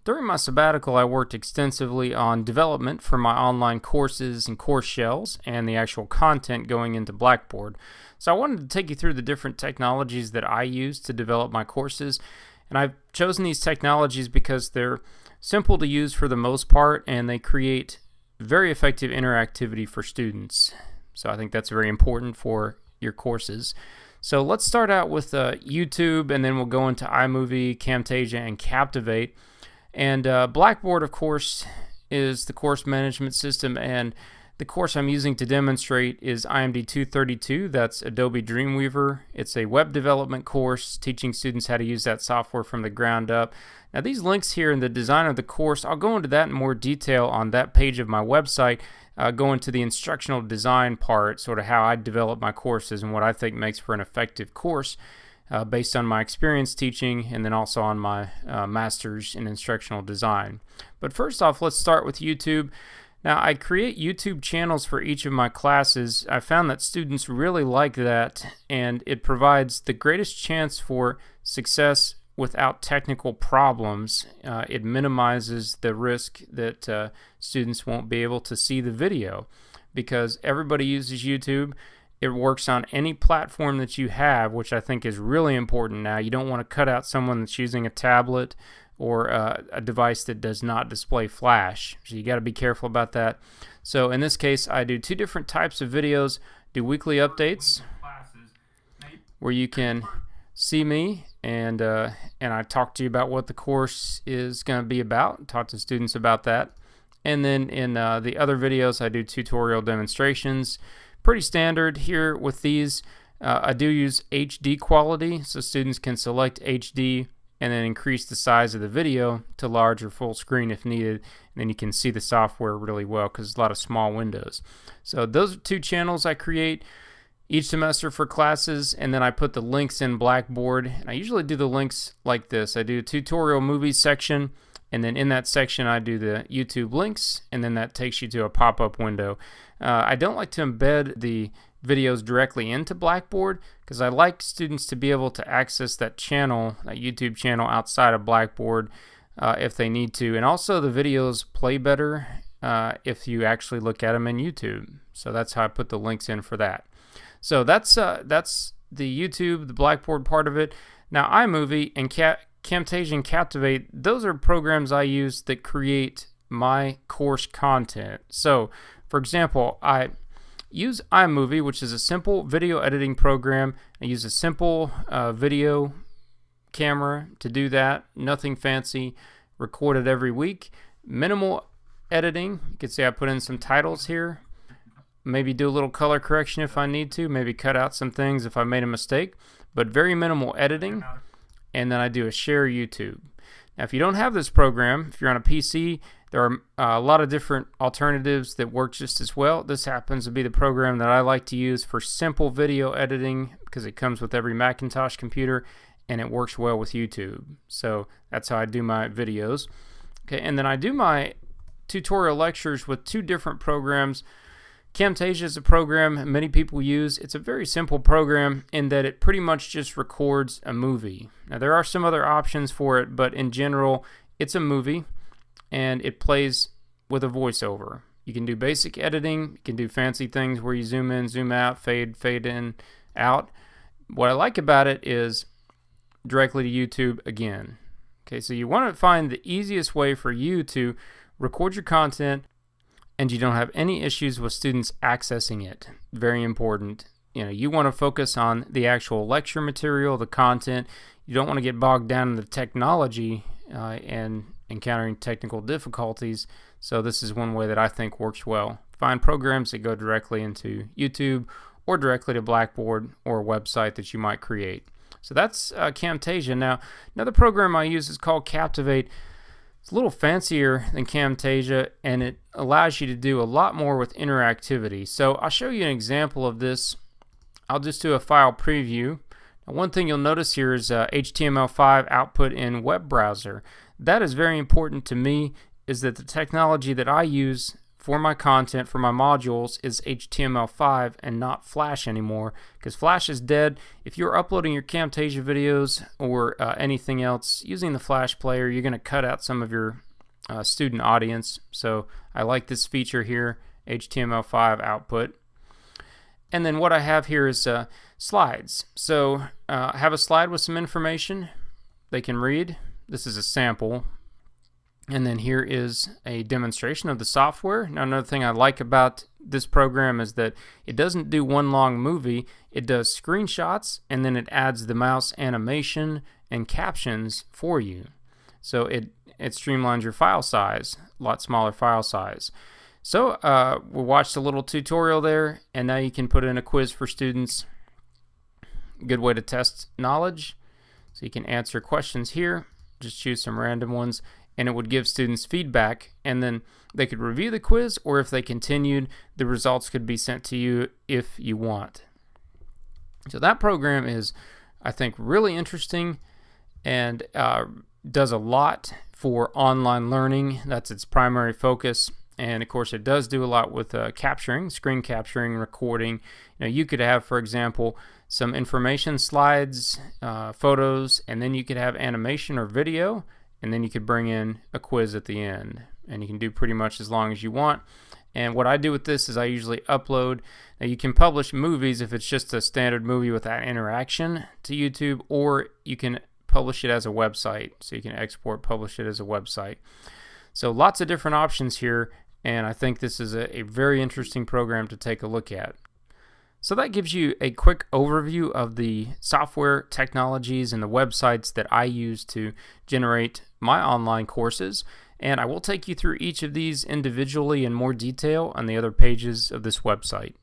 During my sabbatical, I worked extensively on development for my online courses and course shells and the actual content going into Blackboard. So I wanted to take you through the different technologies that I use to develop my courses. And I've chosen these technologies because they're simple to use for the most part, and they create very effective interactivity for students. So I think that's very important for your courses. So let's start out with YouTube, and then we'll go into iMovie, Camtasia, and Captivate. And Blackboard, of course, is the course management system, and the course I'm using to demonstrate is IMD 232. That's Adobe Dreamweaver. It's a web development course teaching students how to use that software from the ground up. Now these links here in the design of the course, I'll go into that in more detail on that page of my website, go into the instructional design part, sort of how I develop my courses and what I think makes for an effective course. Based on my experience teaching, and then also on my master's in instructional design. But first off, let's start with YouTube. Now, I create YouTube channels for each of my classes. I found that students really like that, and it provides the greatest chance for success without technical problems. It minimizes the risk that students won't be able to see the video, because everybody uses YouTube. It works on any platform that you have, which I think is really important now. You don't want to cut out someone that's using a tablet or a device that does not display flash. So you got to be careful about that. So in this case, I do two different types of videos. Do weekly updates where you can see me and I talk to you about what the course is going to be about, talk to students about that. And then in the other videos, I do tutorial demonstrations. Pretty standard here with these. I do use HD quality, so students can select HD and then increase the size of the video to large or full screen if needed, and then you can see the software really well because there's a lot of small windows. So those are two channels I create each semester for classes, and then I put the links in Blackboard. And I usually do the links like this. I do a tutorial movies section, and then in that section I do the YouTube links, and then that takes you to a pop-up window. I don't like to embed the videos directly into Blackboard because I like students to be able to access that channel, that YouTube channel, outside of Blackboard if they need to. And also the videos play better if you actually look at them in YouTube. So that's how I put the links in for that. So that's the YouTube, the Blackboard part of it. Now iMovie and Camtasia and Captivate, those are programs I use that create my course content. So for example, I use iMovie, which is a simple video editing program. I use a simple video camera to do that. Nothing fancy. Record it every week. Minimal editing. You can see I put in some titles here. Maybe do a little color correction if I need to. Maybe cut out some things if I made a mistake. But very minimal editing. And then I do a share YouTube. Now if you don't have this program, if you're on a PC, there are a lot of different alternatives that work just as well. This happens to be the program that I like to use for simple video editing because it comes with every Macintosh computer and it works well with YouTube. So that's how I do my videos. Okay, and then I do my tutorial lectures with two different programs. Camtasia is a program many people use. It's a very simple program in that it pretty much just records a movie. Now there are some other options for it, but in general it's a movie and it plays with a voiceover. You can do basic editing, you can do fancy things where you zoom in, zoom out, fade in, out. What I like about it is directly to YouTube again. Okay, so you want to find the easiest way for you to record your content and you don't have any issues with students accessing it. Very important. You want to focus on the actual lecture material, the content. You don't want to get bogged down in the technology and encountering technical difficulties. So this is one way that I think works well. Find programs that go directly into YouTube or directly to Blackboard or a website that you might create. So that's Camtasia. Now another program I use is called Captivate. It's a little fancier than Camtasia, and it allows you to do a lot more with interactivity. So I'll show you an example of this. I'll just do a file preview. Now, one thing you'll notice here is HTML5 output in web browser. That is very important to me, is that the technology that I use for my content, for my modules, is HTML5 and not Flash anymore, because Flash is dead. If you're uploading your Camtasia videos or anything else using the Flash player, you're going to cut out some of your student audience. So I like this feature here, HTML5 output. And then what I have here is slides. So I have a slide with some information they can read. This is a sample. And then here is a demonstration of the software. Now, another thing I like about this program is that it doesn't do one long movie. It does screenshots, and then it adds the mouse animation and captions for you. So it streamlines your file size, a lot smaller file size. So we watched a little tutorial there, and now you can put in a quiz for students. Good way to test knowledge. So you can answer questions here. Just choose some random ones, and it would give students feedback, and then they could review the quiz, or if they continued, the results could be sent to you if you want. So that program is, I think, really interesting and does a lot for online learning. That's its primary focus. And of course, it does do a lot with capturing, screen capturing, recording. You could have, for example, some information slides, photos, and then you could have animation or video, and then you could bring in a quiz at the end. And you can do pretty much as long as you want. And what I do with this is I usually upload. Now, you can publish movies if it's just a standard movie without interaction to YouTube, or you can publish it as a website. So you can export, publish it as a website. So lots of different options here, and I think this is a very interesting program to take a look at. So that gives you a quick overview of the software technologies and the websites that I use to generate my online courses. And I will take you through each of these individually in more detail on the other pages of this website.